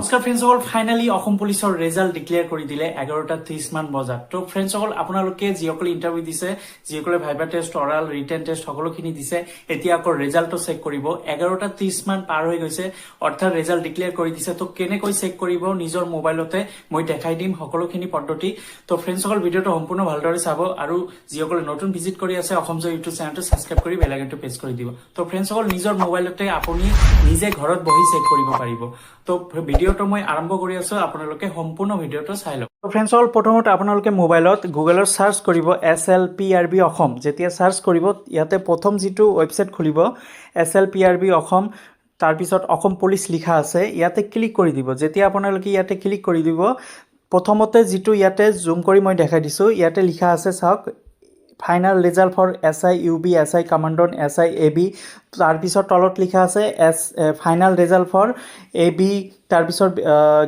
নমস্কাৰ ফ্ৰেণ্ডসকল, ফাইনেলি অসম পুলিচৰ result declare কৰি দিলে 11:30 মান বজাত। তো ফ্ৰেণ্ডসকল, আপোনালোকে যিসকলে ইণ্টাৰভিউ দিছে, যিসকলে ভাইবা টেষ্ট, অৰাল, ৰিটেন টেষ্ট সকলোখিনি দিছে, এতিয়া আকৌ ৰেজাল্টটো চেক কৰিব। 11:30 মান পাৰ হৈ গৈছে, অৰ্থাৎ ৰেজাল্ট ডিক্লেয়াৰ কৰি দিছে। তো কেনেকৈ চেক কৰিব নিজৰ মোবাইলতে মই দেখাই দিম সকলোখিনি পদ্ধতি। তো ফ্ৰেণ্ডসকল, ভিডিঅ'টো সম্পূৰ্ণ ভালদৰে চাব আৰু যিসকলে নতুন ভিজিট কৰি আছে অসম জয় ইউটিউব চেনেলটো সাবস্ক্ৰাইব কৰি বেল আইকনটো প্ৰেছ কৰি দিব। তো ফ্ৰেণ্ডসকল, নিজৰ মোবাইলতে আপুনি নিজে ঘৰত বহি চেক কৰিব পাৰিব। তো ভিডিঅ'টো মই আৰম্ভ কৰি আছো, আপোনালোকে সম্পূৰ্ণ ভিডিঅ'টো চাই লওক। তো ফ্ৰেণ্ডসকল, প্ৰথমতে আপোনালোকে মোবাইলত গুগলত সাৰ্চ কৰিব SLPRB অসম। যেতিয়া সাৰ্চ কৰিব, ইয়াতে প্ৰথম যিটো ৱেবছাইট খুলিব SLPRB অসম, তাৰপিছত অসম পুলিচ লিখা আছে, ইয়াতে ক্লিক কৰি দিব। যেতিয়া আপোনালোকে ইয়াতে ক্লিক কৰি দিব, প্ৰথমতে যিটো ইয়াতে জুম কৰি মই দেখাই দিছো, ইয়াতে লিখা আছে চাওক, final result for SI UB SI commandant SI AB, তাৰপিছত তলত লিখা আছে ফাইনাল ৰেজাল্ট ফৰ AB, তাৰপিছত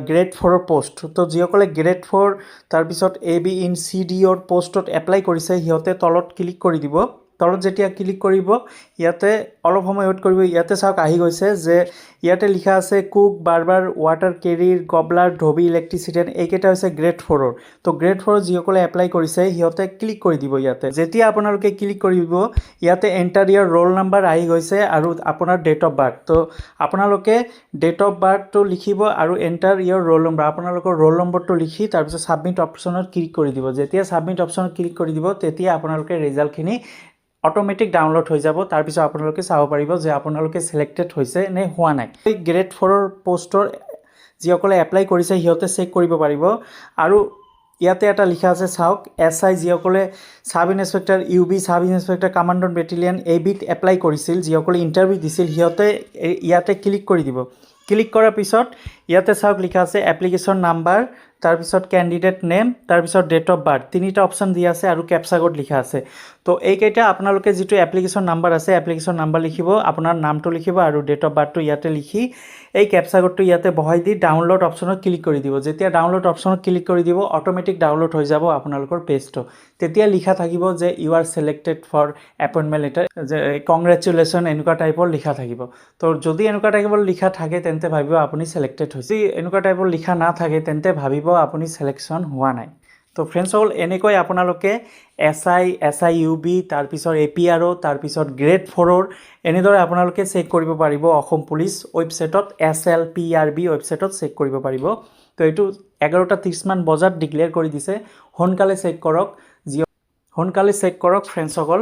গ্ৰেড 4 পোষ্ট। তো যিসকলে গ্ৰেড 4 তাৰপিছত AB ইন CDৰ পোষ্টত এপ্লাই কৰিছে সিহঁতে তলত ক্লিক কৰি দিব। তলত যেতিয়া ক্লিক কৰিব, ইয়াতে অলপ সময় ৱেইট কৰিব। ইয়াতে চাওক আহি গৈছে যে ইয়াতে লিখা আছে কুক, বাৰ্বাৰ, ৱাটাৰ কেৰিৰ, গবলাৰ, ধবি, ইলেক্ট্ৰিচিটিয়ান, এইকেইটা হৈছে গ্ৰেড 4ৰ। তো গ্ৰেড 4 যিসকলে এপ্লাই কৰিছে সিহঁতে ক্লিক কৰি দিব ইয়াতে। যেতিয়া আপোনালোকে ক্লিক কৰিব, ইয়াতে এণ্টাৰ ইয়াৰ ৰোল নাম্বাৰ আহি গৈছে আৰু আপোনাৰ ডেট অফ বাৰ্থ। তো আপোনালোকে ডেট অফ বাৰ্থটো লিখিব আৰু এণ্টাৰ ইয়াৰ ৰোল নম্বৰ, আপোনালোকৰ ৰোল নম্বৰটো লিখি তাৰপিছত ছাবমিট অপশ্যনত ক্লিক কৰি দিব। যেতিয়া ছাবমিট অপশ্যনত ক্লিক কৰি দিব, তেতিয়া আপোনালোকে ৰিজাল্টখিনি অটোমেটিক ডাউনলোড হৈ যাব। তাৰপিছত আপোনালোকে চাব পাৰিব যে আপোনালোকে সিলেক্টেড হৈছে নে হোৱা নাই। গ্ৰেড 4ৰ পোষ্টৰ যিসকলে এপ্লাই কৰিছে সিহঁতে চেক কৰিব পাৰিব। আৰু ইয়াতে এটা লিখা আছে চাওক, SI যিসকলে sub inspector UB, sub inspector commandant battalion এইবিধ এপ্লাই কৰিছিল, যিসকলে ইণ্টাৰভিউ দিছিল সিহঁতে ইয়াতে ক্লিক কৰি দিব। ক্লিক কৰাৰ পিছত ইয়াতে চাওক লিখা আছে এপ্লিকেশ্যন নাম্বাৰ, তাৰপিছত কেণ্ডিডেট নেম, তাৰপিছত ডেট অফ বাৰ্থ, তিনিটা অপশ্যন দিয়া আছে আৰু কেপচা কোড লিখা আছে। তো এইকেইটা আপোনালোকে যিটো এপ্লিকেশ্যন নাম্বাৰ আছে, এপ্লিকেশ্যন নাম্বাৰ লিখিব, আপোনাৰ নামটো লিখিব আৰু ডেট অফ বাৰ্থটো ইয়াতে লিখি এই কেপচা কোডটো ইয়াতে বহাই দি ডাউনলোড অপশ্যনত ক্লিক কৰি দিব। যেতিয়া ডাউনলোড অপশ্যনত ক্লিক কৰি দিব, অটোমেটিক ডাউনলোড হৈ যাব আপোনালোকৰ পেজটো। তেতিয়া লিখা থাকিব যে you are selected for appointment letter, যে কংগ্ৰেচুলেশ্যন, এনেকুৱা টাইপৰ লিখা থাকিব। তো যদি এনেকুৱা টাইপৰ লিখা থাকে তেন্তে ভাবিব আপুনি ছিলেক্টেড হৈছে। এনেকুৱা টাইপৰ লিখা নাথাকে তেন্তে ভাবিব আপুনি ছিলেকশ্যন হোৱা নাই। তো ফ্ৰেণ্ডসকল, এনেকৈ আপোনালোকে SI UB, তাৰপিছত APRO, তাৰপিছত গ্ৰেড 4ৰ এনেদৰে আপোনালোকে চেক কৰিব পাৰিব। অসম পুলিচ ৱেবছাইটত SLPRB ৱেবছাইটত চেক কৰিব পাৰিব। তো এইটো 11:30 মান বজাত ডিক্লেয়াৰ কৰি দিছে। সোনকালে চেক কৰক, সোনকালে চেক কৰক ফ্ৰেণ্ডসকল।